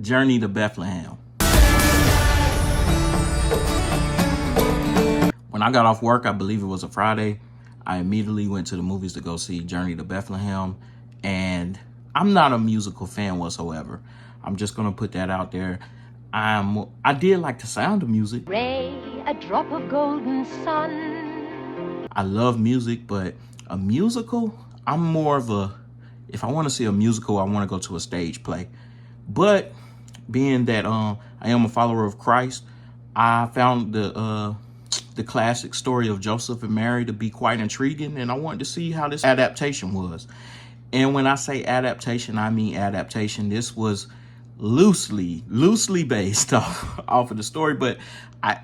Journey to Bethlehem. When I got off work, I believe it was a Friday, I immediately went to the movies to go see Journey to Bethlehem. And I'm not a musical fan whatsoever. I'm just gonna put that out there. I did like the sound of music. Ray, a drop of golden sun. I love music, but a musical, I'm more of a, if I want to see a musical, I want to go to a stage play. But being that I am a follower of Christ, I found the classic story of Joseph and Mary to be quite intriguing, and I wanted to see how this adaptation was. And when I say adaptation, I mean adaptation. This was loosely based off of the story, but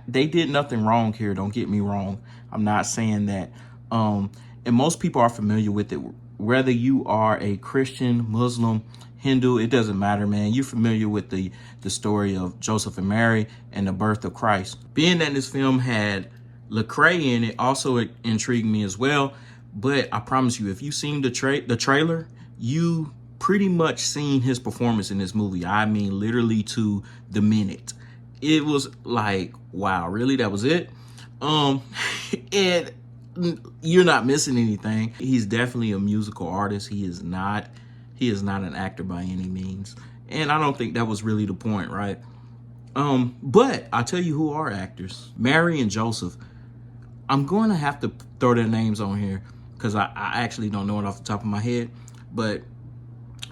they did nothing wrong here. Don't get me wrong. I'm not saying that. And most people are familiar with it. Whether you are a Christian, Muslim, Hindu, it doesn't matter, man. You're familiar with the story of Joseph and Mary and the birth of Christ. Being that this film had Lecrae in it also intrigued me as well. But I promise you, if you've seen the trailer, you pretty much seen his performance in this movie. I mean, literally to the minute. It was like, wow, really? That was it? And you're not missing anything. He's definitely a musical artist. He is not an actor by any means. And I don't think that was really the point, right? But I'll tell you who are actors. Mary and Joseph. I'm going to have to throw their names on here because I actually don't know it off the top of my head. But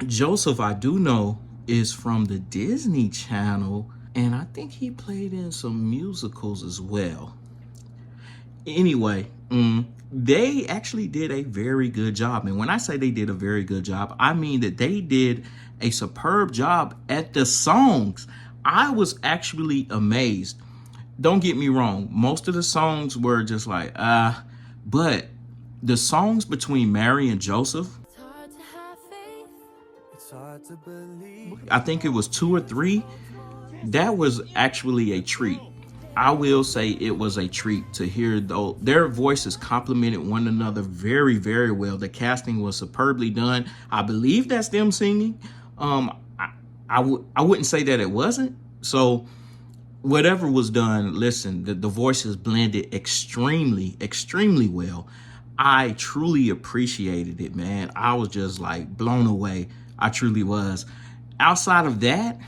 Joseph, I do know, is from the Disney Channel. And I think he played in some musicals as well. Anyway, they actually did a very good job. And when I say they did a very good job, I mean that they did a superb job at the songs. I was actually amazed. Don't get me wrong. Most of the songs were just like, but the songs between Mary and Joseph, It's hard to have faith. It's hard to believe. I think it was 2 or 3. That was actually a treat. I will say it was a treat to hear, though their voices complemented one another very, very well. The casting was superbly done. I believe that's them singing. I wouldn't say that it wasn't. So whatever was done, listen, the voices blended extremely well. I truly appreciated it, man. I was just like blown away. I truly was. Outside of that,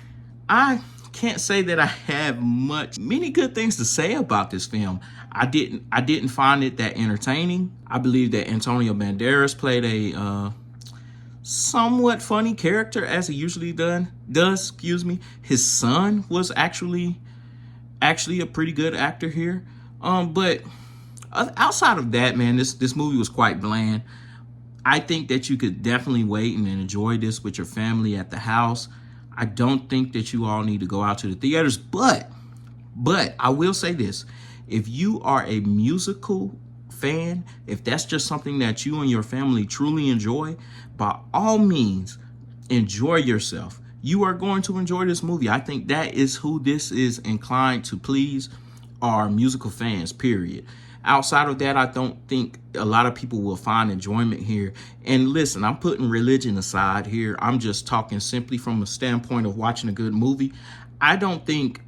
I can't say that I have many good things to say about this film. I didn't find it that entertaining. I believe that Antonio Banderas played a somewhat funny character, as he usually does. His son was actually a pretty good actor here. But outside of that, man, this movie was quite bland. I think that you could definitely wait and enjoy this with your family at the house. I don't think that you all need to go out to the theaters, but I will say this. If you are a musical fan, if that's just something that you and your family truly enjoy, by all means, enjoy yourself. You are going to enjoy this movie. I think that is who this is inclined to please, are musical fans, period. Outside of that, I don't think a lot of people will find enjoyment here. And listen, I'm putting religion aside here. I'm just talking simply from a standpoint of watching a good movie. I don't think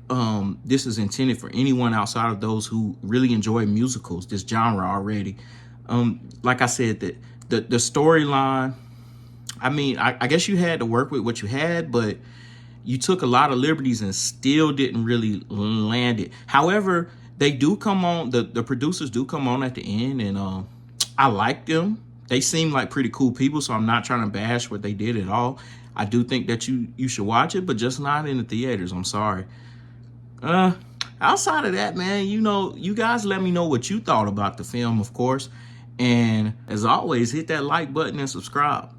this is intended for anyone outside of those who really enjoy musicals, this genre already. Like I said, the storyline, I mean, I guess you had to work with what you had, but you took a lot of liberties and still didn't really land it. However, they do come on, the producers do come on at the end, and I like them. They seem like pretty cool people, so I'm not trying to bash what they did at all. I do think that you should watch it, but just not in the theaters. I'm sorry. Outside of that, man, you guys let me know what you thought about the film, of course. And as always, hit that like button and subscribe.